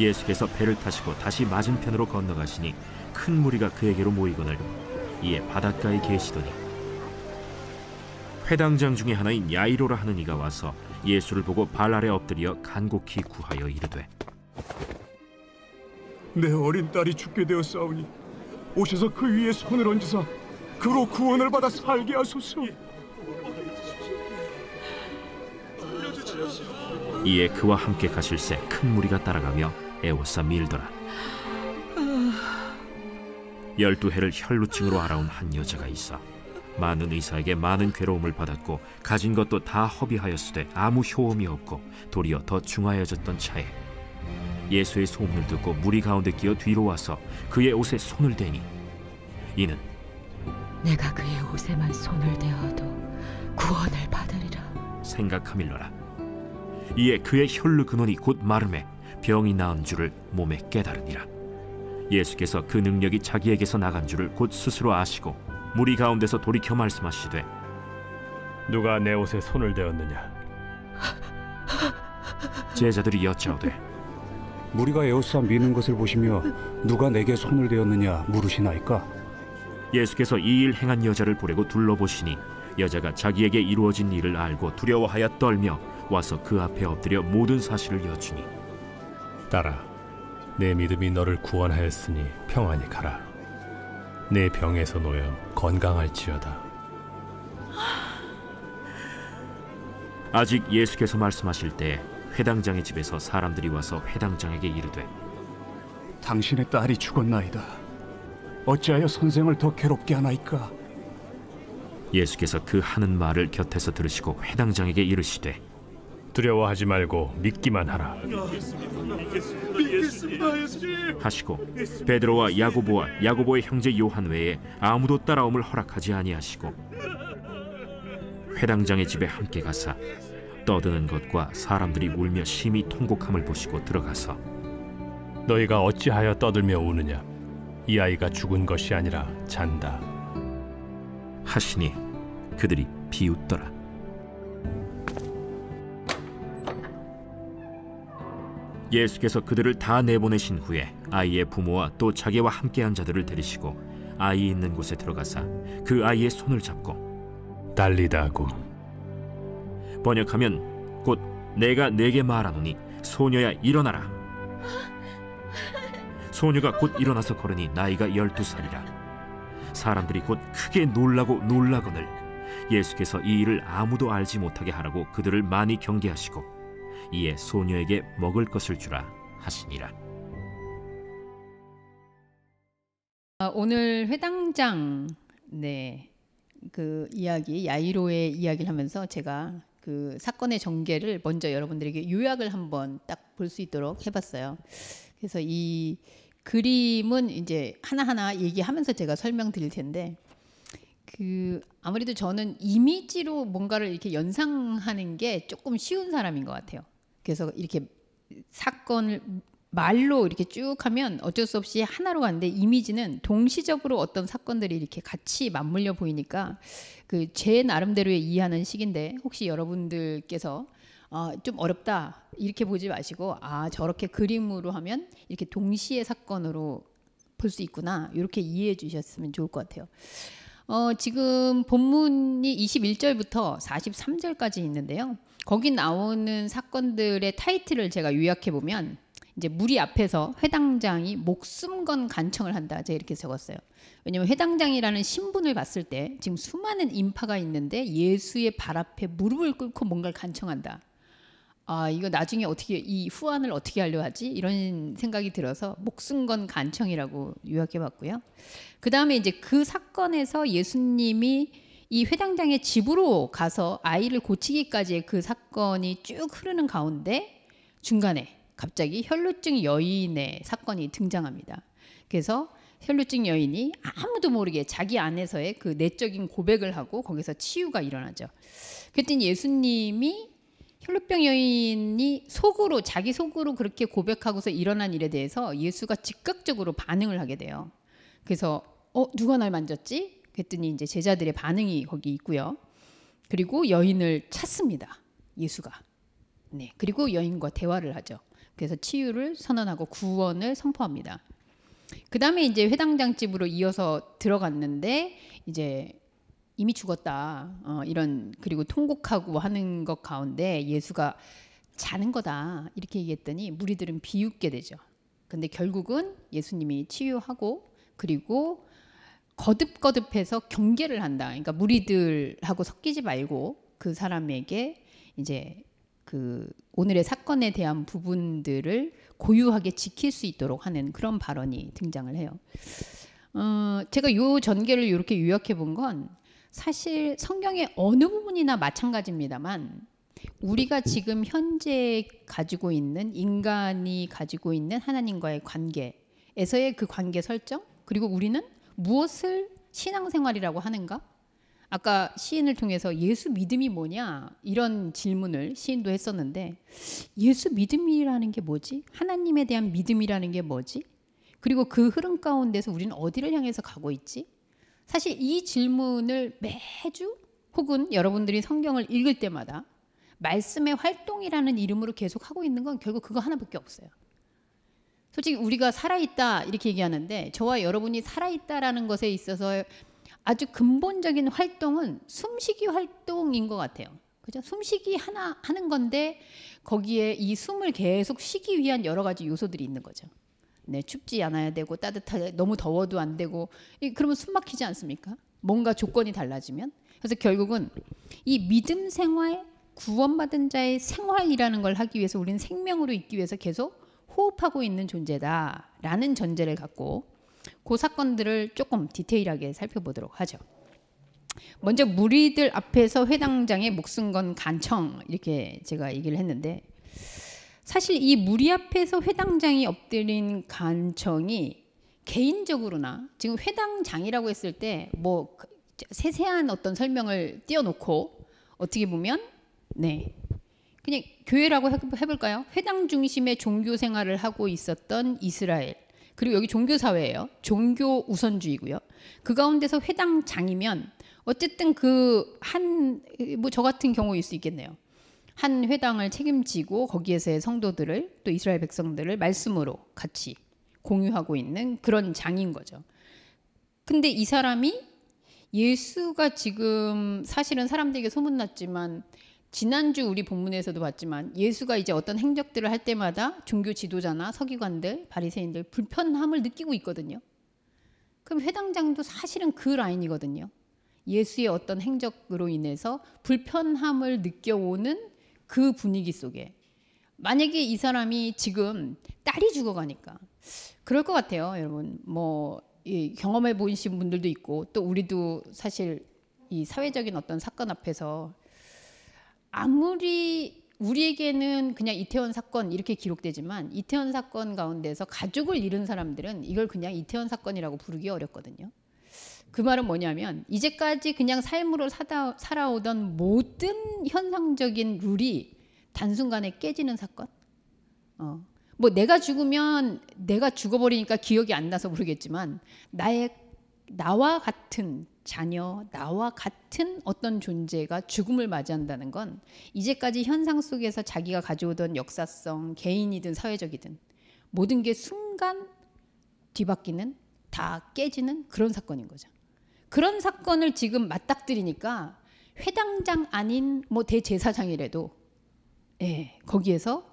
예수께서 배를 타시고 다시 맞은편으로 건너가시니 큰 무리가 그에게로 모이거늘 이에 바닷가에 계시더니 회당장 중에 하나인 야이로라 하는 이가 와서 예수를 보고 발 아래 엎드려 간곡히 구하여 이르되 내 어린 딸이 죽게 되었사오니 오셔서 그 위에 손을 얹으사 그로 구원을 받아 살게 하소서. 이에 그와 함께 가실새 큰 무리가 따라가며 애워싸 밀더라. 12해를 혈루증으로 앓아온 한 여자가 있어 많은 의사에게 많은 괴로움을 받았고 가진 것도 다 허비하였으되 아무 효험이 없고 도리어 더 중하여졌던 차에 예수의 소문을 듣고 무리 가운데 끼어 뒤로 와서 그의 옷에 손을 대니 이는 내가 그의 옷에만 손을 대어도 구원을 받으리라 생각하밀러라. 이에 그의 혈루 근원이 곧 마름에 병이 나은 줄을 몸에 깨달으니라. 예수께서 그 능력이 자기에게서 나간 줄을 곧 스스로 아시고 무리 가운데서 돌이켜 말씀하시되 누가 내 옷에 손을 대었느냐? 제자들이 여짜오되 무리가 에워싸 미는 것을 보시며 누가 내게 손을 대었느냐 물으시나이까? 예수께서 이 일 행한 여자를 보려고 둘러보시니 여자가 자기에게 이루어진 일을 알고 두려워하여 떨며 와서 그 앞에 엎드려 모든 사실을 여쭈니 딸아, 내 믿음이 너를 구원하였으니 평안히 가라. 내 병에서 놓여 건강할지어다. 아직 예수께서 말씀하실 때 회당장의 집에서 사람들이 와서 회당장에게 이르되 당신의 딸이 죽었나이다. 어찌하여 선생을 더 괴롭게 하나이까? 예수께서 그 하는 말을 곁에서 들으시고 회당장에게 이르시되 두려워하지 말고 믿기만 하라. 하시고 베드로와 야고보와 야고보의 형제 요한 외에 아무도 따라옴을 허락하지 아니하시고 회당장의 집에 함께 가사 떠드는 것과 사람들이 울며 심히 통곡함을 보시고 들어가서 너희가 어찌하여 떠들며 우느냐? 이 아이가 죽은 것이 아니라 잔다 하시니 그들이 비웃더라. 예수께서 그들을 다 내보내신 후에 아이의 부모와 또 자기와 함께한 자들을 데리시고 아이 있는 곳에 들어가사 그 아이의 손을 잡고 달리다구 번역하면 곧 내가 네게 말하노니 소녀야 일어나라. 소녀가 곧 일어나서 걸으니 나이가 12살이라. 사람들이 곧 크게 놀라고 놀라거늘 예수께서 이 일을 아무도 알지 못하게 하라고 그들을 많이 경계하시고 이에 소녀에게 먹을 것을 주라 하시니라. 오늘 회당장 그 이야기 야이로의 이야기를 하면서 제가 그 사건의 전개를 먼저 여러분들에게 요약을 한번 딱 볼 수 있도록 해봤어요. 그래서 이 그림은 이제 하나하나 얘기하면서 제가 설명드릴 텐데 아무래도 저는 이미지로 뭔가를 이렇게 연상하는 게 조금 쉬운 사람인 것 같아요. 그래서 이렇게 사건을 말로 이렇게 쭉 하면 어쩔 수 없이 하나로 가는데 이미지는 동시적으로 어떤 사건들이 이렇게 같이 맞물려 보이니까 제 나름대로의 이해하는 식인데 혹시 여러분들께서 좀 어렵다 이렇게 보지 마시고 저렇게 그림으로 하면 이렇게 동시에 사건으로 볼 수 있구나 이렇게 이해해 주셨으면 좋을 것 같아요. 지금 본문이 21절부터 43절까지 있는데요. 거기 나오는 사건들의 타이틀을 제가 요약해 보면 이제 무리 앞에서 회당장이 목숨 건 간청을 한다. 제가 이렇게 적었어요. 왜냐하면 회당장이라는 신분을 봤을 때 지금 수많은 인파가 있는데 예수의 발 앞에 무릎을 꿇고 뭔가를 간청한다. 이거 나중에 어떻게 이 후환을 어떻게 하려 하지? 이런 생각이 들어서 목숨 건 간청이라고 요약해 봤고요. 그 다음에 이제 그 사건에서 예수님이 이 회당장의 집으로 가서 아이를 고치기까지의 그 사건이 쭉 흐르는 가운데 중간에 갑자기 혈루증 여인의 사건이 등장합니다. 그래서 혈루증 여인이 아무도 모르게 자기 안에서의 그 내적인 고백을 하고 거기서 치유가 일어나죠. 그랬더니 예수님이 혈루병 여인이 자기 속으로 그렇게 고백하고서 일어난 일에 대해서 예수가 즉각적으로 반응을 하게 돼요. 그래서 누가 날 만졌지? 그랬더니 이제 제자들의 반응이 거기 있고요. 그리고 여인을 찾습니다. 예수가. 그리고 여인과 대화를 하죠. 그래서 치유를 선언하고 구원을 선포합니다. 그 다음에 이제 회당장 집으로 이어서 들어갔는데 이제 이미 죽었다. 이런 그리고 통곡하고 하는 것 가운데 예수가 자는 거다 이렇게 얘기했더니 무리들은 비웃게 되죠. 근데 결국은 예수님이 치유하고 그리고 거듭거듭해서 경계를 한다. 그러니까 무리들하고 섞이지 말고 그 사람에게 이제 그 오늘의 사건에 대한 부분들을 고유하게 지킬 수 있도록 하는 그런 발언이 등장을 해요. 제가 이 전개를 이렇게 요약해 본 건 사실 성경의 어느 부분이나 마찬가지입니다만 우리가 지금 현재 가지고 있는 인간이 가지고 있는 하나님과의 관계에서의 그 관계 설정 그리고 우리는 무엇을 신앙생활이라고 하는가? 아까 시인을 통해서 예수 믿음이 뭐냐 이런 질문을 시인도 했었는데 예수 믿음이라는 게 뭐지? 하나님에 대한 믿음이라는 게 뭐지? 그리고 그 흐름 가운데서 우리는 어디를 향해서 가고 있지? 사실 이 질문을 매주 혹은 여러분들이 성경을 읽을 때마다 말씀의 활동이라는 이름으로 계속 하고 있는 건 결국 그거 하나밖에 없어요. 솔직히 우리가 살아있다 이렇게 얘기하는데 저와 여러분이 살아있다라는 것에 있어서 아주 근본적인 활동은 숨쉬기 활동인 것 같아요. 그죠? 숨쉬기 하나 하는 건데 거기에 이 숨을 계속 쉬기 위한 여러 가지 요소들이 있는 거죠. 네, 춥지 않아야 되고 따뜻하게 너무 더워도 안 되고 그러면 숨 막히지 않습니까? 뭔가 조건이 달라지면. 그래서 결국은 이 믿음 생활, 구원받은 자의 생활이라는 걸 하기 위해서 우리는 생명으로 있기 위해서 계속 호흡하고 있는 존재다라는 전제를 갖고 그 사건들을 조금 디테일하게 살펴보도록 하죠. 먼저 무리들 앞에서 회당장의 목숨 건 간청 이렇게 제가 얘기를 했는데 사실 이 무리 앞에서 회당장이 엎드린 간청이 개인적으로나 지금 회당장이라고 했을 때 뭐 세세한 어떤 설명을 띄워놓고 어떻게 보면 네 그냥 교회라고 해볼까요? 회당 중심의 종교 생활을 하고 있었던 이스라엘 그리고 여기 종교 사회예요. 종교 우선주의고요. 그 가운데서 회당장이면 어쨌든 그 한 뭐 저 같은 경우일 수 있겠네요. 한 회당을 책임지고 거기에서의 성도들을 또 이스라엘 백성들을 말씀으로 같이 공유하고 있는 그런 장인 거죠. 근데 이 사람이 예수가 지금 사실은 사람들에게 소문났지만 지난주 우리 본문에서도 봤지만 예수가 이제 어떤 행적들을 할 때마다 종교 지도자나 서기관들, 바리새인들 불편함을 느끼고 있거든요. 그럼 회당장도 사실은 그 라인이거든요. 예수의 어떤 행적으로 인해서 불편함을 느껴오는 그 분위기 속에 만약에 이 사람이 지금 딸이 죽어가니까 그럴 것 같아요. 여러분 뭐 경험해 보신 분들도 있고 또 우리도 사실 이 사회적인 어떤 사건 앞에서 아무리 우리에게는 그냥 이태원 사건 이렇게 기록되지만 이태원 사건 가운데서 가족을 잃은 사람들은 이걸 그냥 이태원 사건이라고 부르기 어렵거든요. 그 말은 뭐냐면 이제까지 그냥 삶으로 살아오던 모든 현상적인 룰이 단순간에 깨지는 사건. 뭐 내가 죽으면 내가 죽어버리니까 기억이 안 나서 모르겠지만 나와 같은 자녀, 나와 같은 어떤 존재가 죽음을 맞이한다는 건 이제까지 현상 속에서 자기가 가져오던 역사성, 개인이든 사회적이든 모든 게 순간 뒤바뀌는 다 깨지는 그런 사건인 거죠. 그런 사건을 지금 맞닥뜨리니까 회당장 아닌 뭐 대제사장이라도 거기에서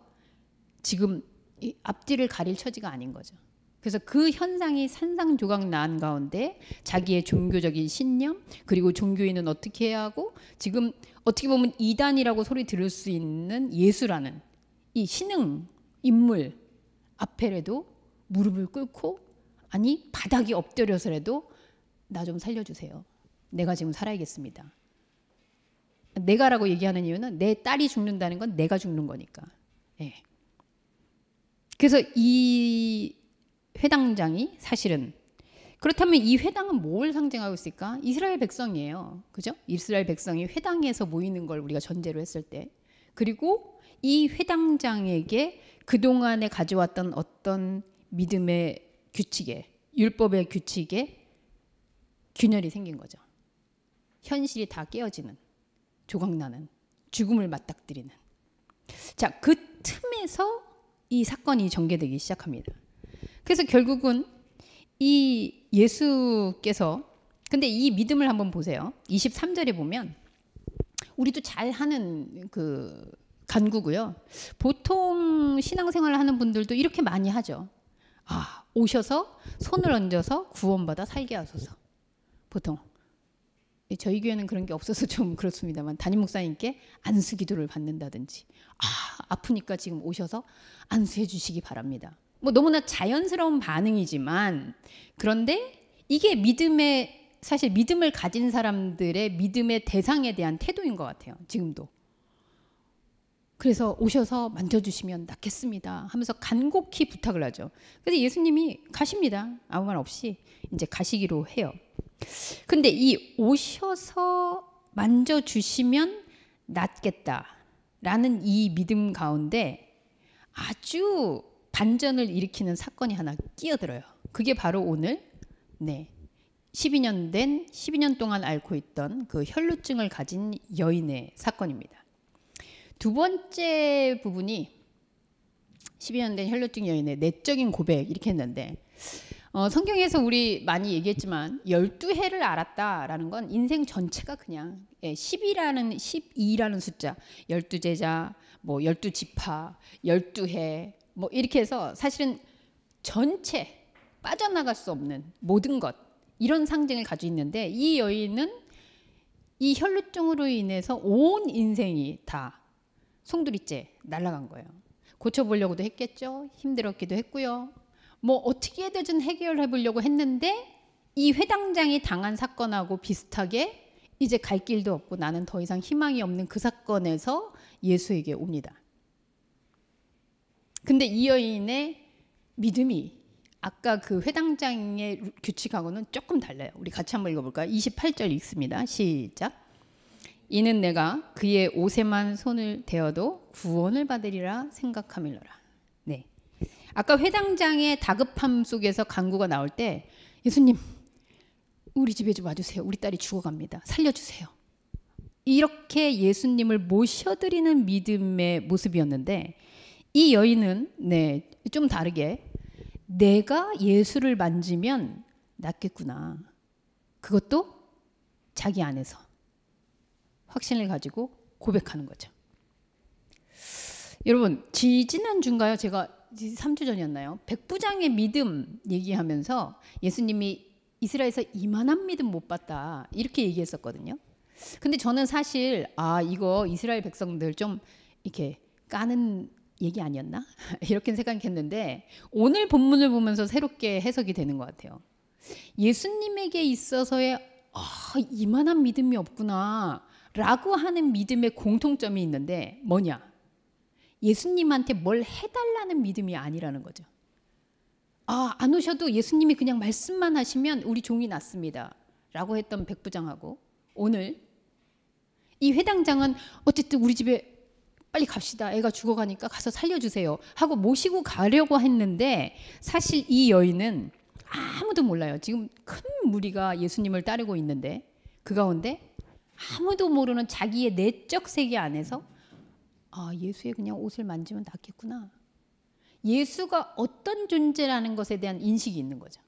지금 이 앞뒤를 가릴 처지가 아닌 거죠. 그래서 그 현상이 산상조각 난 가운데 자기의 종교적인 신념 그리고 종교인은 어떻게 해야 하고 지금 어떻게 보면 이단이라고 소리 들을 수 있는 예수라는 이 신흥 인물 앞에라도 무릎을 꿇고 아니 바닥에 엎드려서라도 나 좀 살려주세요. 내가 지금 살아야겠습니다. 내가라고 얘기하는 이유는 내 딸이 죽는다는 건 내가 죽는 거니까. 그래서 이 회당장이 사실은 그렇다면 이 회당은 뭘 상징하고 있을까? 이스라엘 백성이에요. 그죠? 이스라엘 백성이 회당에서 모이는 걸 우리가 전제로 했을 때 그리고 이 회당장에게 그동안에 가져왔던 어떤 믿음의 규칙에 율법의 규칙에 균열이 생긴 거죠. 현실이 다 깨어지는 조각나는 죽음을 맞닥뜨리는 자, 그 틈에서 이 사건이 전개되기 시작합니다. 그래서 결국은 이 예수께서, 근데 이 믿음을 한번 보세요. 23절에 보면 우리도 잘 하는 그 간구고요. 보통 신앙생활을 하는 분들도 이렇게 많이 하죠. 아, 오셔서 손을 얹어서 구원받아 살게 하소서. 보통 저희 교회는 그런 게 없어서 좀 그렇습니다만 담임 목사님께 안수 기도를 받는다든지, 아프니까 지금 오셔서 안수해 주시기 바랍니다. 뭐 너무나 자연스러운 반응이지만, 그런데 이게 사실 믿음을 가진 사람들의 믿음의 대상에 대한 태도인 것 같아요. 지금도. 그래서 오셔서 만져주시면 낫겠습니다 하면서 간곡히 부탁을 하죠. 그래서 예수님이 가십니다. 아무 말 없이 이제 가시기로 해요. 근데 이 오셔서 만져주시면 낫겠다라는 이 믿음 가운데 아주 반전을 일으키는 사건이 하나 끼어들어요. 그게 바로 오늘 12년 동안 앓고 있던 그 혈루증을 가진 여인의 사건입니다. 두 번째 부분이 12년 된 혈루증 여인의 내적인 고백 이렇게 했는데, 성경에서 우리 많이 얘기했지만 12해를 알았다라는 건 인생 전체가 그냥 12라는 숫자, 12제자, 뭐 12지파, 12해 뭐 이렇게 해서 사실은 전체 빠져나갈 수 없는 모든 것, 이런 상징을 가지고 있는데, 이 여인은 이 혈루증으로 인해서 온 인생이 다 송두리째 날아간 거예요. 고쳐보려고도 했겠죠. 힘들었기도 했고요. 뭐 어떻게든 해결해 보려고 했는데 이 회당장이 당한 사건하고 비슷하게 이제 갈 길도 없고 나는 더 이상 희망이 없는 그 사건에서 예수에게 옵니다. 근데 이 여인의 믿음이 아까 그 회당장의 규칙하고는 조금 달라요. 우리 같이 한번 읽어볼까요? 28절 읽습니다. 시작. 이는 내가 그의 옷에만 손을 대어도 구원을 받으리라 생각함일러라. 네. 아까 회당장의 다급함 속에서 간구가 나올 때, 예수님 우리 집에 좀 와주세요. 우리 딸이 죽어갑니다. 살려주세요. 이렇게 예수님을 모셔드리는 믿음의 모습이었는데, 이 여인은 좀 다르게 내가 예수를 만지면 낫겠구나, 그것도 자기 안에서 확신을 가지고 고백하는 거죠. 여러분, 지지난주인가요? 제가 3주 전이었나요? 백부장의 믿음 얘기하면서 예수님이 이스라엘에서 이만한 믿음 못 봤다 이렇게 얘기했었거든요. 근데 저는 사실 이거 이스라엘 백성들 좀 이렇게 까는 얘기 아니었나? 이렇게 생각했는데 오늘 본문을 보면서 새롭게 해석이 되는 것 같아요. 예수님에게 있어서의 이만한 믿음이 없구나 라고 하는 믿음의 공통점이 있는데 뭐냐? 예수님한테 뭘 해달라는 믿음이 아니라는 거죠. 안 오셔도 예수님이 그냥 말씀만 하시면 우리 종이 낫습니다 라고 했던 백부장하고, 오늘 이 회당장은 어쨌든 우리 집에 빨리 갑시다, 애가 죽어가니까 가서 살려주세요 하고 모시고 가려고 했는데, 사실 이 여인은 아무도 몰라요. 지금 큰 무리가 예수님을 따르고 있는데 그 가운데 아무도 모르는 자기의 내적 세계 안에서 예수의 그냥 옷을 만지면 낫겠구나, 예수가 어떤 존재라는 것에 대한 인식이 있는 거죠.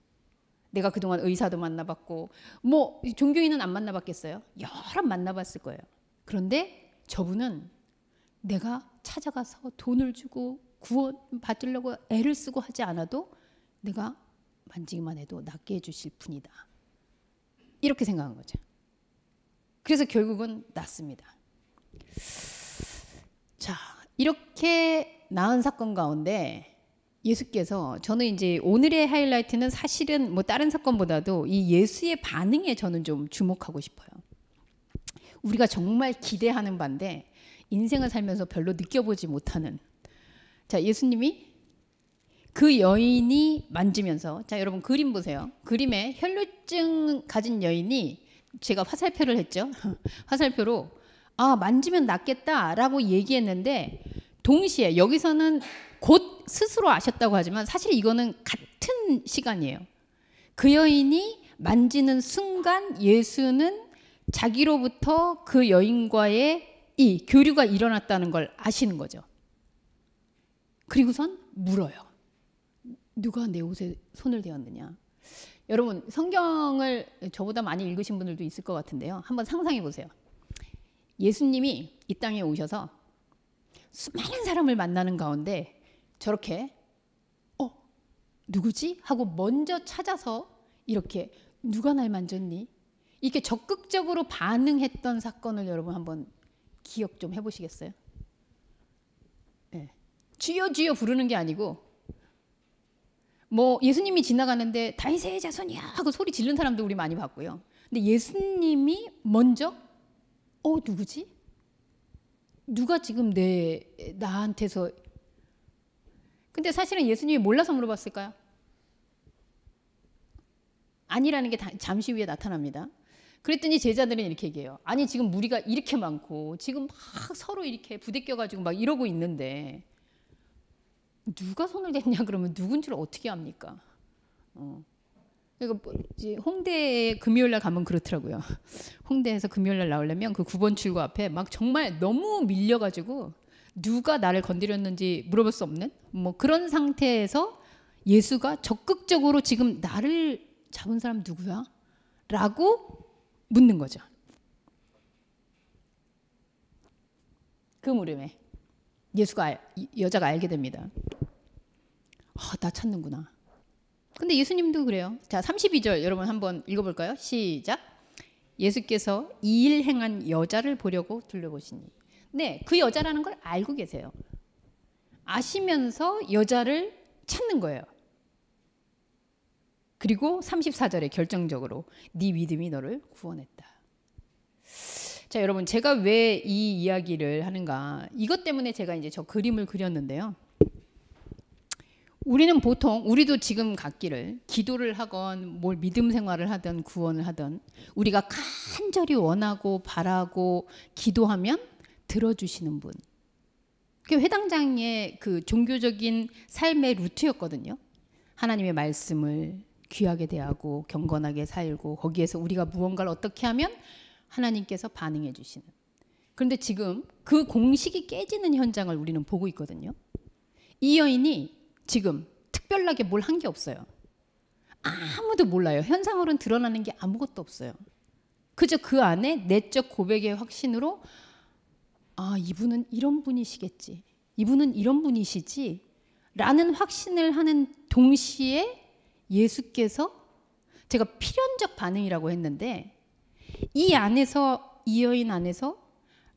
내가 그동안 의사도 만나봤고 뭐 종교인은 안 만나봤겠어요? 여러 만나봤을 거예요. 그런데 저분은 내가 찾아가서 돈을 주고 구원 받으려고 애를 쓰고 하지 않아도 내가 만지기만 해도 낫게 해주실 분이다, 이렇게 생각한 거죠. 그래서 결국은 낫습니다. 자, 이렇게 나은 사건 가운데 예수께서, 저는 이제 오늘의 하이라이트는 사실은 뭐 다른 사건보다도 이 예수의 반응에 저는 좀 주목하고 싶어요. 우리가 정말 기대하는 바인데 인생을 살면서 별로 느껴보지 못하는, 자, 예수님이 그 여인이 만지면서, 자 여러분 그림 보세요. 그림에 혈루증 가진 여인이, 제가 화살표를 했죠. 화살표로 만지면 낫겠다라고 얘기했는데, 동시에 여기서는 곧 스스로 아셨다고 하지만 사실 이거는 같은 시간이에요. 그 여인이 만지는 순간 예수는 자기로부터 그 여인과의 이 교류가 일어났다는 걸 아시는 거죠. 그리고선 물어요. 누가 내 옷에 손을 대었느냐. 여러분 성경을 저보다 많이 읽으신 분들도 있을 것 같은데요. 한번 상상해 보세요. 예수님이 이 땅에 오셔서 수많은 사람을 만나는 가운데 저렇게 누구지? 하고 먼저 찾아서 이렇게 누가 날 만졌니? 이렇게 적극적으로 반응했던 사건을 여러분 한번 기억 좀 해보시겠어요? 네. 주여 주여 부르는 게 아니고 뭐 예수님이 지나가는데 다윗의 자손이야 하고 소리 지른 사람도 우리 많이 봤고요. 근데 예수님이 먼저 누구지? 누가 지금 나한테서. 근데 사실은 예수님이 몰라서 물어봤을까요? 아니라는 게 잠시 후에 나타납니다. 그랬더니 제자들은 이렇게 얘기해요. 아니 지금 무리가 이렇게 많고 지금 막 서로 이렇게 부대껴가지고 막 이러고 있는데 누가 손을 댔냐 그러면 누군 줄 어떻게 압니까? 그러니까 이제 홍대에 금요일날 가면 그렇더라고요. 홍대에서 금요일날 나오려면 그 9번 출구 앞에 막 정말 너무 밀려가지고 누가 나를 건드렸는지 물어볼 수 없는 뭐 그런 상태에서 예수가 적극적으로 지금 나를 잡은 사람 누구야? 라고 묻는 거죠. 그 물음에 여자가 알게 됩니다. 나 찾는구나. 근데 예수님도 그래요. 자, 32절 여러분 한번 읽어볼까요? 시작. 예수께서 이 일 행한 여자를 보려고 둘러보시니. 네, 그 여자라는 걸 알고 계세요. 아시면서 여자를 찾는 거예요. 그리고 34절에 결정적으로 네 믿음이 너를 구원했다. 자, 여러분 제가 왜 이 이야기를 하는가? 이것 때문에 제가 이제 저 그림을 그렸는데요. 우리도 지금 갖기를 기도를 하건 뭘 믿음 생활을 하든 구원을 하든 우리가 간절히 원하고 바라고 기도하면 들어주시는 분. 그게 회당장의 그 종교적인 삶의 루트였거든요. 하나님의 말씀을 귀하게 대하고 경건하게 살고 거기에서 우리가 무언가를 어떻게 하면 하나님께서 반응해 주시는. 그런데 지금 그 공식이 깨지는 현장을 우리는 보고 있거든요. 이 여인이 지금 특별하게 뭘 한 게 없어요. 아무도 몰라요. 현상으로는 드러나는 게 아무것도 없어요. 그저 그 안에 내적 고백의 확신으로 이분은 이런 분이시겠지. 이분은 이런 분이시지. 라는 확신을 하는 동시에 예수께서 제가 필연적 반응이라고 했는데 이 안에서 이 여인 안에서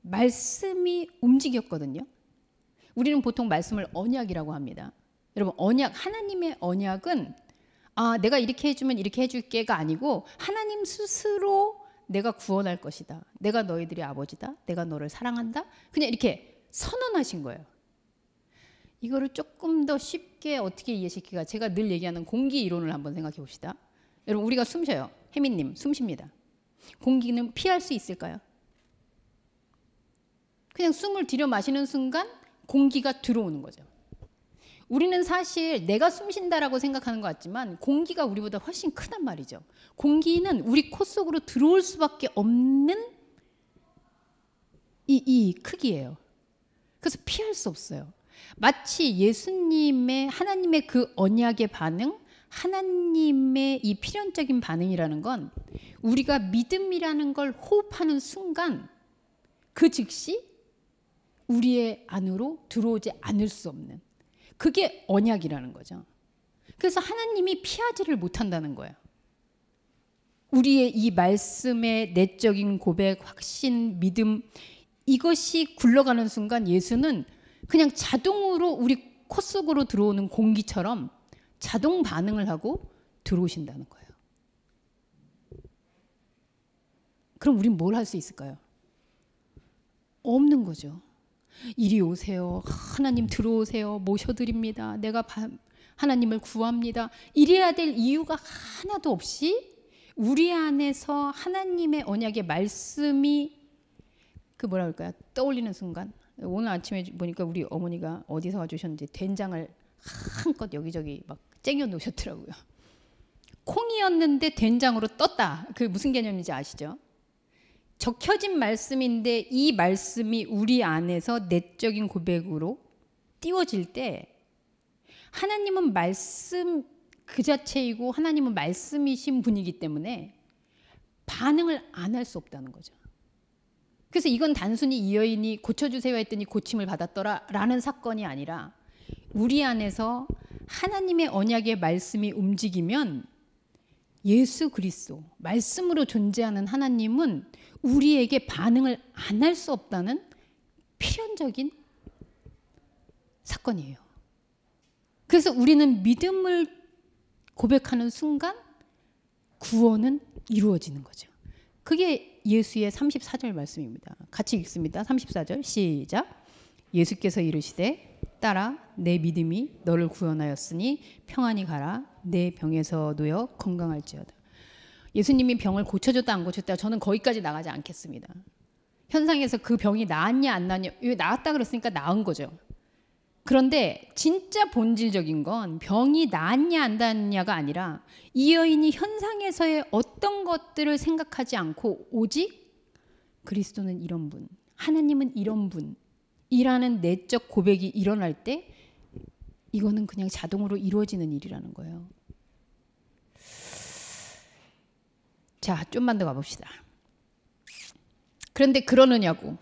말씀이 움직였거든요. 우리는 보통 말씀을 언약이라고 합니다. 여러분 언약, 하나님의 언약은 내가 이렇게 해주면 이렇게 해줄게가 아니고 하나님 스스로 내가 구원할 것이다. 내가 너희들의 아버지다. 내가 너를 사랑한다. 그냥 이렇게 선언하신 거예요. 이거를 조금 더 쉽게 어떻게 이해시키까? 제가 늘 얘기하는 공기 이론을 한번 생각해 봅시다. 여러분 우리가 숨 쉬어요. 혜민님 숨 쉽니다. 공기는 피할 수 있을까요? 그냥 숨을 들여 마시는 순간 공기가 들어오는 거죠. 우리는 사실 내가 숨 쉰다라고 생각하는 것 같지만 공기가 우리보다 훨씬 크단 말이죠. 공기는 우리 코 속으로 들어올 수밖에 없는 이 크기예요. 그래서 피할 수 없어요. 마치 예수님의 하나님의 그 언약의 반응, 하나님의 이 필연적인 반응이라는 건 우리가 믿음이라는 걸 호흡하는 순간 그 즉시 우리의 안으로 들어오지 않을 수 없는 그게 언약이라는 거죠. 그래서 하나님이 피하지를 못한다는 거예요. 우리의 이 말씀의 내적인 고백, 확신, 믿음 이것이 굴러가는 순간 예수는 그냥 자동으로 우리 코 속으로 들어오는 공기처럼 자동 반응을 하고 들어오신다는 거예요. 그럼 우린 뭘 할 수 있을까요? 없는 거죠. 이리 오세요. 하나님 들어오세요. 모셔드립니다. 내가 하나님을 구합니다. 이래야 될 이유가 하나도 없이 우리 안에서 하나님의 언약의 말씀이 그 뭐라 그럴까요? 떠올리는 순간 오늘 아침에 보니까 우리 어머니가 어디서 와주셨는지 된장을 한껏 여기저기 막 쟁여 놓으셨더라고요. 콩이었는데 된장으로 떴다. 그게 무슨 개념인지 아시죠? 적혀진 말씀인데 이 말씀이 우리 안에서 내적인 고백으로 띄워질 때 하나님은 말씀 그 자체이고 하나님은 말씀이신 분이기 때문에 반응을 안 할 수 없다는 거죠. 그래서 이건 단순히 이 여인이 고쳐주세요 했더니 고침을 받았더라 라는 사건이 아니라 우리 안에서 하나님의 언약의 말씀이 움직이면 예수 그리스도 말씀으로 존재하는 하나님은 우리에게 반응을 안 할 수 없다는 필연적인 사건이에요. 그래서 우리는 믿음을 고백하는 순간 구원은 이루어지는 거죠. 그게 예수의 34절 말씀입니다. 같이 읽습니다. 34절 시작. 예수께서 이르시되 딸아 내 믿음이 너를 구원하였으니 평안히 가라 내 병에서 놓여 건강할지어다. 예수님이 병을 고쳐줬다 안 고쳤다 저는 거기까지 나가지 않겠습니다. 현상에서 그 병이 나았냐 안 나았냐 나았다 그랬으니까 나은 거죠. 그런데 진짜 본질적인 건 병이 나았냐 안 나았냐가 아니라 이 여인이 현상에서의 어떤 것들을 생각하지 않고 오직 그리스도는 이런 분, 하나님은 이런 분이라는 내적 고백이 일어날 때 이거는 그냥 자동으로 이루어지는 일이라는 거예요. 자, 좀만 더 가봅시다. 그런데 그러느냐고.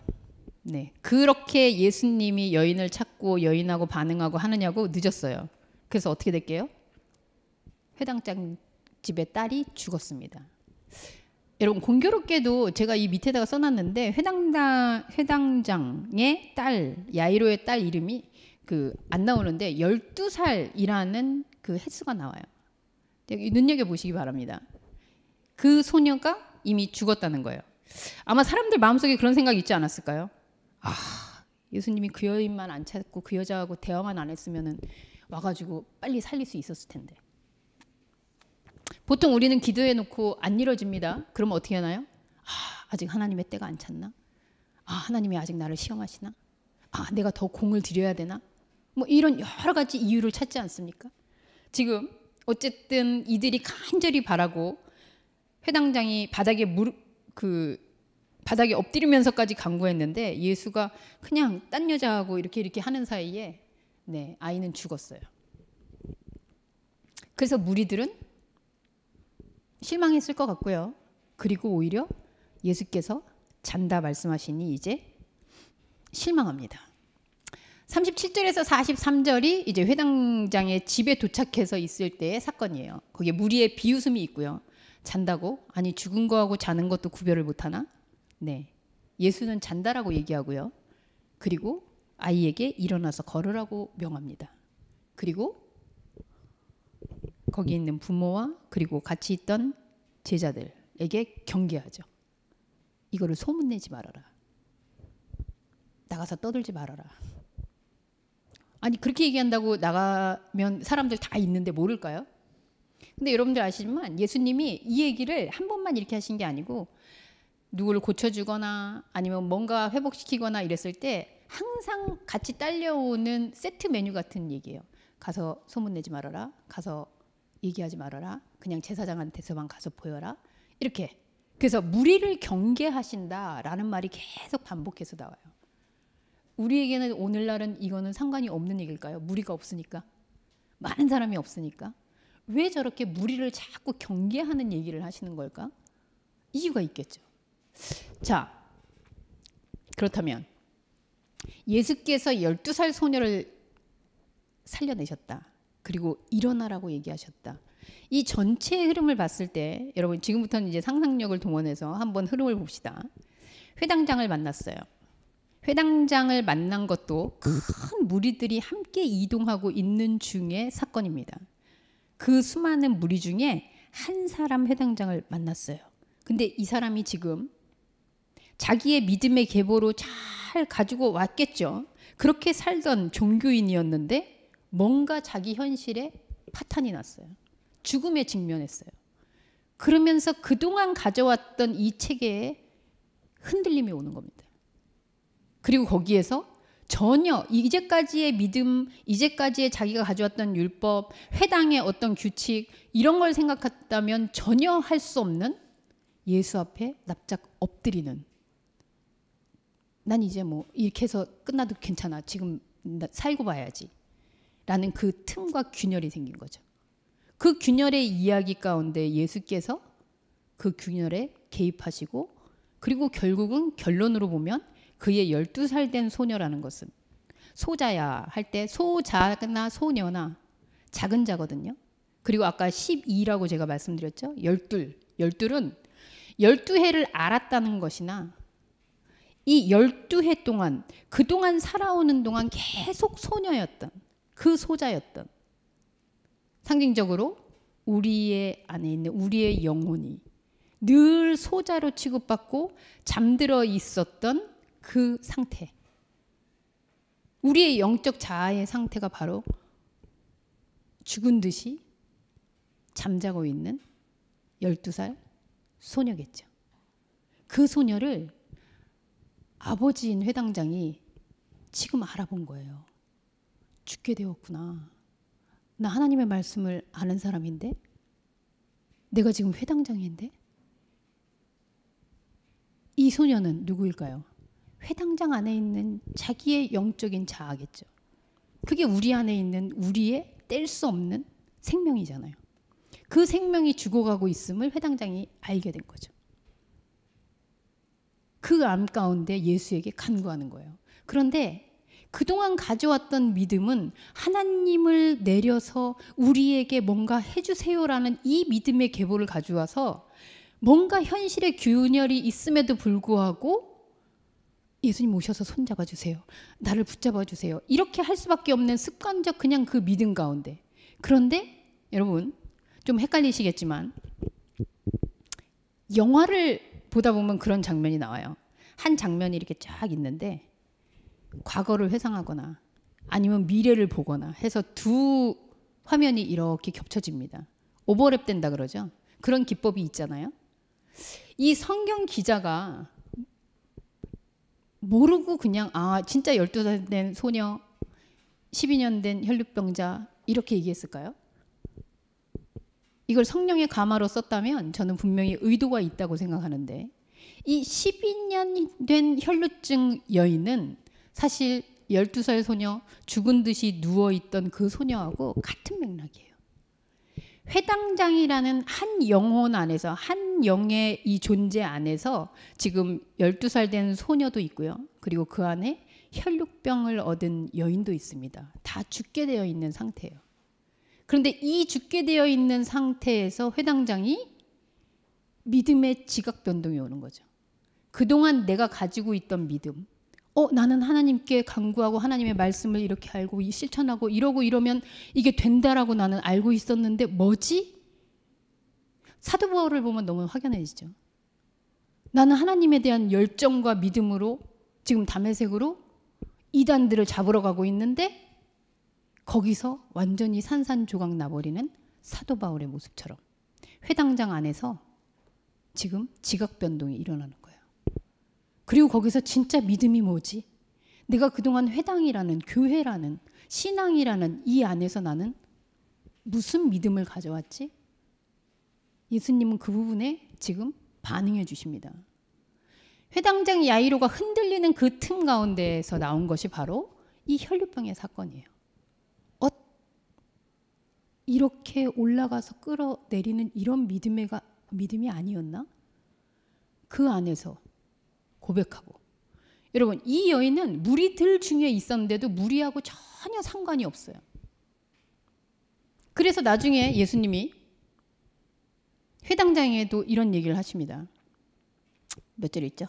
네, 그렇게 예수님이 여인을 찾고 여인하고 반응하고 하느냐고 늦었어요. 그래서 어떻게 됐게요? 회당장 집의 딸이 죽었습니다. 여러분 공교롭게도 제가 이 밑에다가 써놨는데 회당장의 딸 야이로의 딸 이름이 안 나오는데 12살이라는 그 횟수가 나와요. 눈여겨보시기 바랍니다. 그 소녀가 이미 죽었다는 거예요. 아마 사람들 마음속에 그런 생각이 있지 않았을까요? 아, 예수님이 그 여인만 안 찾고 그 여자하고 대화만 안 했으면 와가지고 빨리 살릴 수 있었을 텐데. 보통 우리는 기도해놓고 안 이루어집니다. 그러면 어떻게 하나요? 아직 하나님의 때가 안 찼나? 하나님이 아직 나를 시험하시나? 내가 더 공을 들여야 되나? 뭐 이런 여러 가지 이유를 찾지 않습니까? 지금 어쨌든 이들이 간절히 바라고 회당장이 바닥에 엎드리면서까지 간구했는데 예수가 그냥 딴 여자하고 이렇게 하는 사이에 아이는 죽었어요. 그래서 무리들은 실망했을 것 같고요. 그리고 오히려 예수께서 잔다 말씀하시니 이제 실망합니다. 37절에서 43절이 이제 회당장의 집에 도착해서 있을 때의 사건이에요. 거기에 무리의 비웃음이 있고요. 잔다고? 아니 죽은 거하고 자는 것도 구별을 못하나? 네, 예수는 잔다라고 얘기하고요. 그리고 아이에게 일어나서 걸으라고 명합니다. 그리고 거기 있는 부모와 그리고 같이 있던 제자들에게 경계하죠. 이거를 소문내지 말아라. 나가서 떠들지 말아라. 아니 그렇게 얘기한다고 나가면 사람들 다 있는데 모를까요? 근데 여러분들 아시지만 예수님이 이 얘기를 한 번만 이렇게 하신 게 아니고 누구를 고쳐주거나 아니면 뭔가 회복시키거나 이랬을 때 항상 같이 딸려오는 세트 메뉴 같은 얘기예요. 가서 소문내지 말아라. 가서 얘기하지 말아라. 그냥 제사장한테서만 가서 보여라. 이렇게. 그래서 무리를 경계하신다라는 말이 계속 반복해서 나와요. 우리에게는 오늘날은 이거는 상관이 없는 얘기일까요? 무리가 없으니까. 많은 사람이 없으니까. 왜 저렇게 무리를 자꾸 경계하는 얘기를 하시는 걸까? 이유가 있겠죠. 자, 그렇다면 예수께서 12살 소녀를 살려내셨다. 그리고 일어나라고 얘기하셨다. 이 전체의 흐름을 봤을 때 여러분 지금부터는 이제 상상력을 동원해서 한번 흐름을 봅시다. 회당장을 만났어요. 회당장을 만난 것도 큰 무리들이 함께 이동하고 있는 중에 사건입니다. 그 수많은 무리 중에 한 사람 회당장을 만났어요. 근데 이 사람이 지금 자기의 믿음의 계보로 잘 가지고 왔겠죠. 그렇게 살던 종교인이었는데 뭔가 자기 현실에 파탄이 났어요. 죽음에 직면했어요. 그러면서 그동안 가져왔던 이 체계에 흔들림이 오는 겁니다. 그리고 거기에서 전혀 이제까지의 믿음, 이제까지의 자기가 가져왔던 율법, 회당의 어떤 규칙 이런 걸 생각했다면 전혀 할 수 없는 예수 앞에 납작 엎드리는, 난 이제 뭐 이렇게 해서 끝나도 괜찮아. 지금 살고 봐야지. 라는 그 틈과 균열이 생긴 거죠. 그 균열의 이야기 가운데 예수께서 그 균열에 개입하시고 그리고 결국은 결론으로 보면 그의 12살 된 소녀라는 것은 소자야 할 때 소자나 소녀나 작은 자거든요. 그리고 아까 12라고 제가 말씀드렸죠. 12은 12해를 알았다는 것이나 이 12해 동안 그동안 살아오는 동안 계속 소녀였던 그 소자였던 상징적으로 우리의 안에 있는 우리의 영혼이 늘 소자로 취급받고 잠들어 있었던 그 상태, 우리의 영적 자아의 상태가 바로 죽은 듯이 잠자고 있는 12살 소녀겠죠. 그 소녀를 아버지인 회당장이 지금 알아본 거예요. 죽게 되었구나. 나 하나님의 말씀을 아는 사람인데 내가 지금 회당장인데 이 소녀는 누구일까요? 회당장 안에 있는 자기의 영적인 자아겠죠. 그게 우리 안에 있는 우리의 뗄 수 없는 생명이잖아요. 그 생명이 죽어가고 있음을 회당장이 알게 된 거죠. 그 암 가운데 예수에게 간구하는 거예요. 그런데 그동안 가져왔던 믿음은 하나님을 내려서 우리에게 뭔가 해주세요라는 이 믿음의 계보를 가져와서 뭔가 현실의 균열이 있음에도 불구하고 예수님 오셔서 손잡아 주세요. 나를 붙잡아 주세요. 이렇게 할 수밖에 없는 습관적 그냥 그 믿음 가운데. 그런데 여러분 좀 헷갈리시겠지만 영화를 보다 보면 그런 장면이 나와요. 한 장면이 이렇게 쫙 있는데 과거를 회상하거나 아니면 미래를 보거나 해서 두 화면이 이렇게 겹쳐집니다. 오버랩 된다 그러죠. 그런 기법이 있잖아요. 이 성경 기자가 모르고 그냥 진짜 12살 된 소녀 12년 된 혈루병자 이렇게 얘기했을까요? 이걸 성령의 감화로 썼다면 저는 분명히 의도가 있다고 생각하는데 이 12년 된 혈루증 여인은 사실 12살 소녀 죽은 듯이 누워있던 그 소녀하고 같은 맥락이에요. 회당장이라는 한 영혼 안에서 한 영의 이 존재 안에서 지금 12살 된 소녀도 있고요. 그리고 그 안에 혈루병을 얻은 여인도 있습니다. 다 죽게 되어 있는 상태예요. 그런데 이 죽게 되어 있는 상태에서 회당장이 믿음의 지각 변동이 오는 거죠. 그동안 내가 가지고 있던 믿음, 나는 하나님께 간구하고 하나님의 말씀을 이렇게 알고 실천하고 이러고 이러면 이게 된다라고 나는 알고 있었는데 뭐지? 사도 바울을 보면 너무 확연해지죠. 나는 하나님에 대한 열정과 믿음으로 지금 다메섹으로 이단들을 잡으러 가고 있는데 거기서 완전히 산산조각 나버리는 사도 바울의 모습처럼 회당장 안에서 지금 지각 변동이 일어나는 거예요. 그리고 거기서 진짜 믿음이 뭐지? 내가 그동안 회당이라는 교회라는 신앙이라는 이 안에서 나는 무슨 믿음을 가져왔지? 예수님은 그 부분에 지금 반응해 주십니다. 회당장 야이로가 흔들리는 그 틈 가운데에서 나온 것이 바로 이 혈루병의 사건이에요. 이렇게 올라가서 끌어내리는 이런 믿음이 아니었나? 그 안에서 고백하고. 여러분, 이 여인은 무리들 중에 있었는데도 무리하고 전혀 상관이 없어요. 그래서 나중에 예수님이 회당장에도 이런 얘기를 하십니다. 몇 절에 있죠?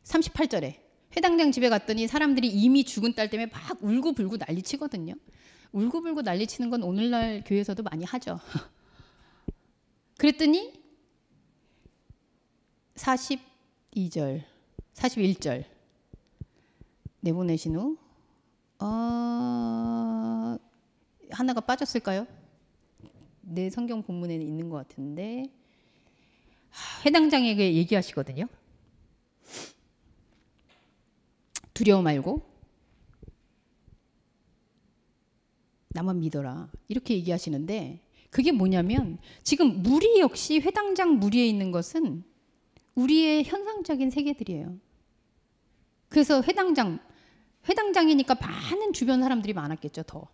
38절에 회당장 집에 갔더니 사람들이 이미 죽은 딸 때문에 막 울고불고 난리치거든요. 울고불고 난리치는 건 오늘날 교회에서도 많이 하죠. 그랬더니 42절, 41절 내보내신 후 하나가 빠졌을까요? 내 성경 본문에는 있는 것 같은데 회당장에게 얘기하시거든요. 두려워 말고 나만 믿어라 이렇게 얘기하시는데 그게 뭐냐면 지금 무리 역시 회당장 무리에 있는 것은 우리의 현상적인 세계들이에요. 그래서 회당장이니까 많은 주변 사람들이 많았겠죠. 더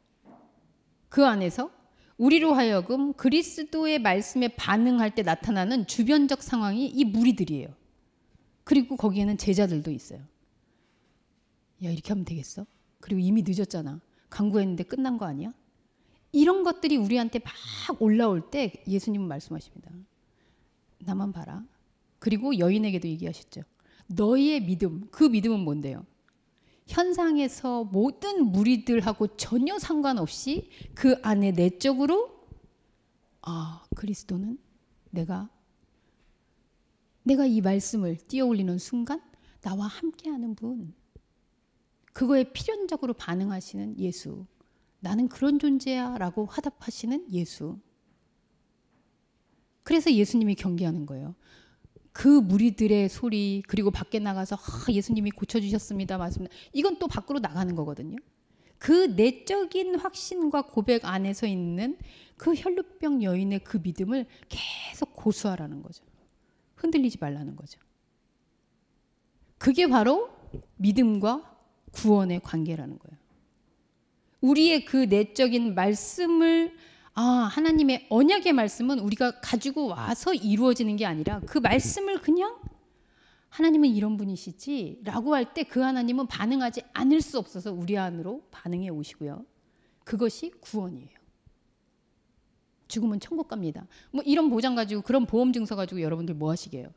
그 안에서 우리로 하여금 그리스도의 말씀에 반응할 때 나타나는 주변적 상황이 이 무리들이에요. 그리고 거기에는 제자들도 있어요. 야, 이렇게 하면 되겠어? 그리고 이미 늦었잖아. 강구했는데 끝난 거 아니야? 이런 것들이 우리한테 막 올라올 때 예수님은 말씀하십니다. 나만 봐라. 그리고 여인에게도 얘기하셨죠. 너희의 믿음, 그 믿음은 뭔데요? 현상에서 모든 무리들하고 전혀 상관없이 그 안에 내적으로 그리스도는 내가 이 말씀을 띄어올리는 순간 나와 함께하는 분, 그거에 필연적으로 반응하시는 예수, 나는 그런 존재야 라고 화답하시는 예수. 그래서 예수님이 경계하는 거예요. 그 무리들의 소리, 그리고 밖에 나가서 예수님이 고쳐주셨습니다 말씀입니다. 이건 또 밖으로 나가는 거거든요. 그 내적인 확신과 고백 안에서 있는 그 혈루병 여인의 그 믿음을 계속 고수하라는 거죠. 흔들리지 말라는 거죠. 그게 바로 믿음과 구원의 관계라는 거예요. 우리의 그 내적인 말씀을 하나님의 언약의 말씀은 우리가 가지고 와서 이루어지는 게 아니라 그 말씀을 그냥 하나님은 이런 분이시지 라고 할 때 그 하나님은 반응하지 않을 수 없어서 우리 안으로 반응해 오시고요. 그것이 구원이에요. 죽으면 천국 갑니다. 뭐 이런 보장 가지고 그런 보험 증서 가지고 여러분들 뭐 하시게요?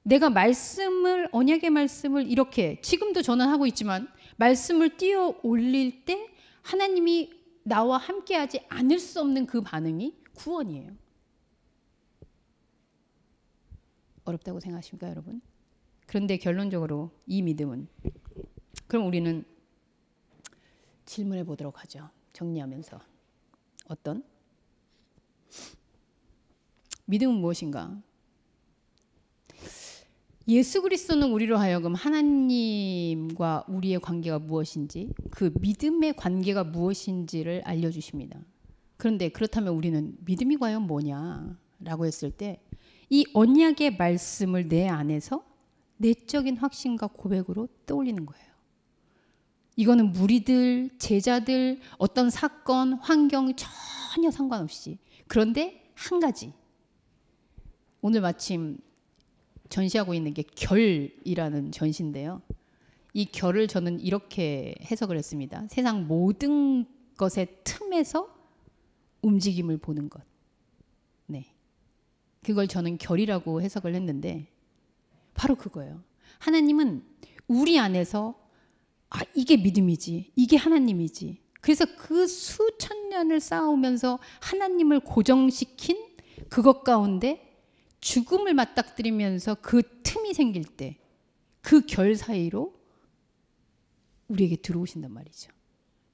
내가 말씀을 언약의 말씀을 이렇게 지금도 저는 하고 있지만 말씀을 띄어 올릴 때 하나님이 나와 함께하지 않을 수 없는 그 반응이 구원이에요. 어렵다고 생각하십니까, 여러분? 그런데 결론적으로 이 믿음은, 그럼 우리는 질문해 보도록 하죠. 정리하면서. 어떤? 믿음은 무엇인가? 예수 그리스도는 우리로 하여금 하나님과 우리의 관계가 무엇인지, 그 믿음의 관계가 무엇인지를 알려주십니다. 그런데 그렇다면 우리는 믿음이 과연 뭐냐라고 했을 때 이 언약의 말씀을 내 안에서 내적인 확신과 고백으로 떠올리는 거예요. 이거는 무리들, 제자들, 어떤 사건, 환경 전혀 상관없이. 그런데 한 가지. 오늘 마침 전시하고 있는 게 결이라는 전시인데요. 이 결을 저는 이렇게 해석을 했습니다. 세상 모든 것의 틈에서 움직임을 보는 것. 네. 그걸 저는 결이라고 해석을 했는데 바로 그거예요. 하나님은 우리 안에서 이게 믿음이지, 이게 하나님이지. 그래서 그 수천 년을 쌓아오면서 하나님을 고정시킨 그것 가운데 죽음을 맞닥뜨리면서 그 틈이 생길 때 그 결 사이로 우리에게 들어오신단 말이죠.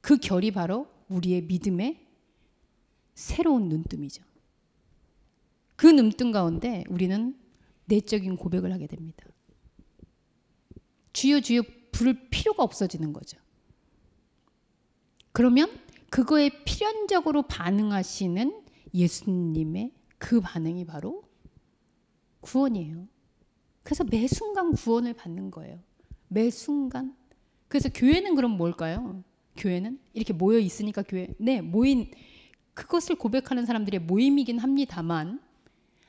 그 결이 바로 우리의 믿음의 새로운 눈뜸이죠. 그 눈뜸 가운데 우리는 내적인 고백을 하게 됩니다. 주여 주여 부를 필요가 없어지는 거죠. 그러면 그거에 필연적으로 반응하시는 예수님의 그 반응이 바로 구원이에요. 그래서 매 순간 구원을 받는 거예요. 매 순간. 그래서 교회는 그럼 뭘까요? 교회는 이렇게 모여 있으니까 모인 그것을 고백하는 사람들의 모임이긴 합니다만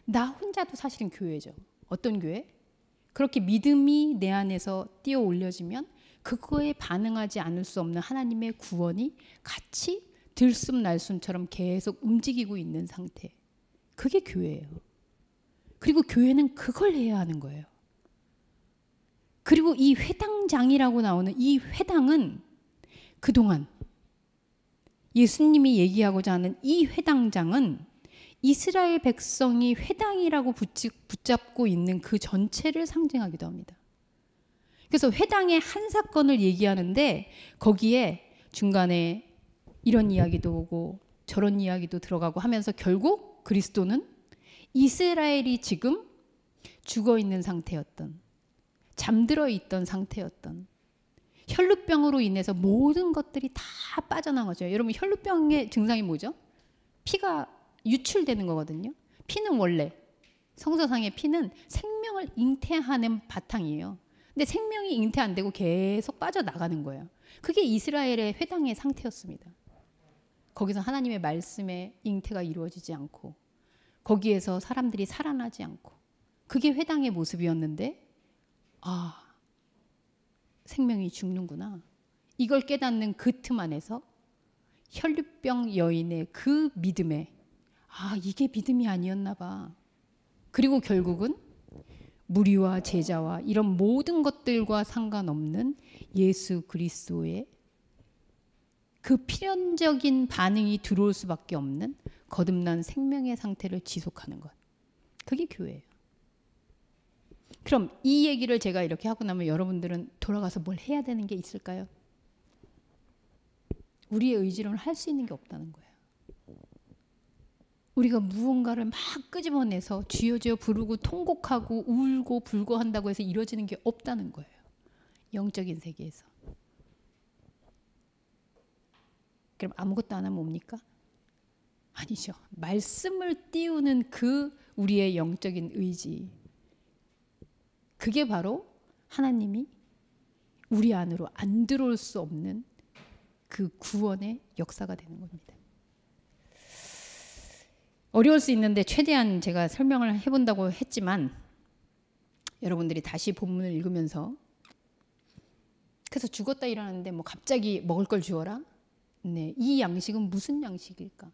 나 혼자도 사실은 교회죠. 어떤 교회? 그렇게 믿음이 내 안에서 뛰어 올려지면 그거에 반응하지 않을 수 없는 하나님의 구원이 같이 들숨날숨처럼 계속 움직이고 있는 상태. 그게 교회예요. 그리고 교회는 그걸 해야 하는 거예요. 그리고 이 회당장이라고 나오는 이 회당은 그동안 예수님이 얘기하고자 하는 이 회당장은 이스라엘 백성이 회당이라고 붙잡고 있는 그 전체를 상징하기도 합니다. 그래서 회당의 한 사건을 얘기하는데 거기에 중간에 이런 이야기도 오고 저런 이야기도 들어가고 하면서 결국 그리스도는 이스라엘이 지금 죽어있는 상태였던, 잠들어 있던 상태였던, 혈루병으로 인해서 모든 것들이 다 빠져나가죠. 여러분 혈루병의 증상이 뭐죠? 피가 유출되는 거거든요. 피는 원래 성서상의 피는 생명을 잉태하는 바탕이에요. 근데 생명이 잉태 안 되고 계속 빠져나가는 거예요. 그게 이스라엘의 회당의 상태였습니다. 거기서 하나님의 말씀의 잉태가 이루어지지 않고 거기에서 사람들이 살아나지 않고 그게 회당의 모습이었는데 생명이 죽는구나. 이걸 깨닫는 그 틈 안에서 혈류병 여인의 그 믿음에 이게 믿음이 아니었나 봐. 그리고 결국은 무리와 제자와 이런 모든 것들과 상관없는 예수 그리스도의 그 필연적인 반응이 들어올 수밖에 없는 거듭난 생명의 상태를 지속하는 것. 그게 교회예요. 그럼 이 얘기를 제가 이렇게 하고 나면 여러분들은 돌아가서 뭘 해야 되는 게 있을까요? 우리의 의지로는 할 수 있는 게 없다는 거예요. 우리가 무언가를 막 끄집어내서 주여 주여 부르고 통곡하고 울고 불고 한다고 해서 이루어지는 게 없다는 거예요. 영적인 세계에서. 그럼 아무것도 안 하면 뭡니까? 아니죠. 말씀을 띄우는 그 우리의 영적인 의지. 그게 바로 하나님이 우리 안으로 안 들어올 수 없는 그 구원의 역사가 되는 겁니다. 어려울 수 있는데 최대한 제가 설명을 해본다고 했지만 여러분들이 다시 본문을 읽으면서 그래서 죽었다 일어났는데 뭐 갑자기 먹을 걸 주어라? 네, 이 양식은 무슨 양식일까?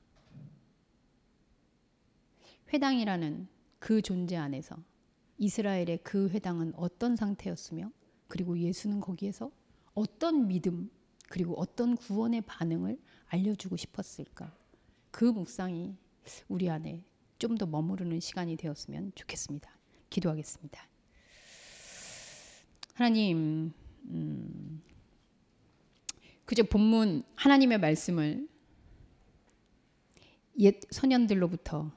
회당이라는 그 존재 안에서 이스라엘의 그 회당은 어떤 상태였으며 그리고 예수는 거기에서 어떤 믿음 그리고 어떤 구원의 반응을 알려주고 싶었을까? 그 묵상이 우리 안에 좀 더 머무르는 시간이 되었으면 좋겠습니다. 기도하겠습니다. 하나님, 그저 본문 하나님의 말씀을 옛 선현들로부터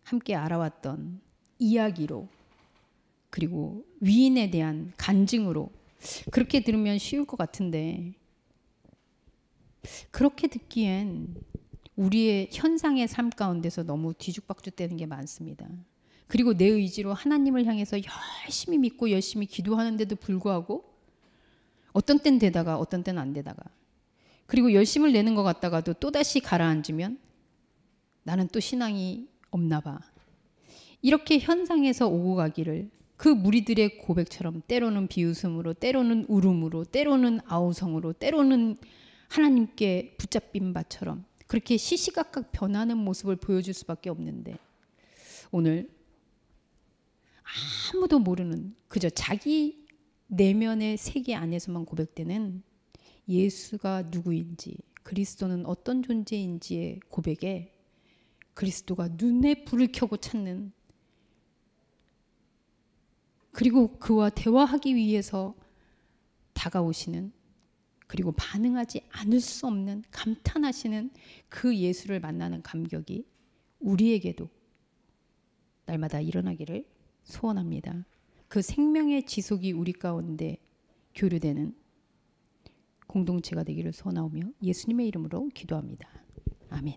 함께 알아왔던 이야기로 그리고 위인에 대한 간증으로 그렇게 들으면 쉬울 것 같은데 그렇게 듣기엔 우리의 현상의 삶 가운데서 너무 뒤죽박죽되는 게 많습니다. 그리고 내 의지로 하나님을 향해서 열심히 믿고 열심히 기도하는데도 불구하고 어떤 때는 되다가 어떤 때는 안 되다가 그리고 열심을 내는 것 같다가도 또다시 가라앉으면 나는 또 신앙이 없나 봐. 이렇게 현상에서 오고 가기를 그 무리들의 고백처럼 때로는 비웃음으로 때로는 울음으로 때로는 아우성으로 때로는 하나님께 붙잡힌 바처럼 그렇게 시시각각 변하는 모습을 보여줄 수밖에 없는데 오늘 아무도 모르는 그저 자기 내면의 세계 안에서만 고백되는 예수가 누구인지 그리스도는 어떤 존재인지의 고백에 그리스도가 눈에 불을 켜고 찾는 그리고 그와 대화하기 위해서 다가오시는 그리고 반응하지 않을 수 없는 감탄하시는 그 예수를 만나는 감격이 우리에게도 날마다 일어나기를 소원합니다. 그 생명의 지속이 우리 가운데 교류되는 공동체가 되기를 소원하오며 예수님의 이름으로 기도합니다. 아멘.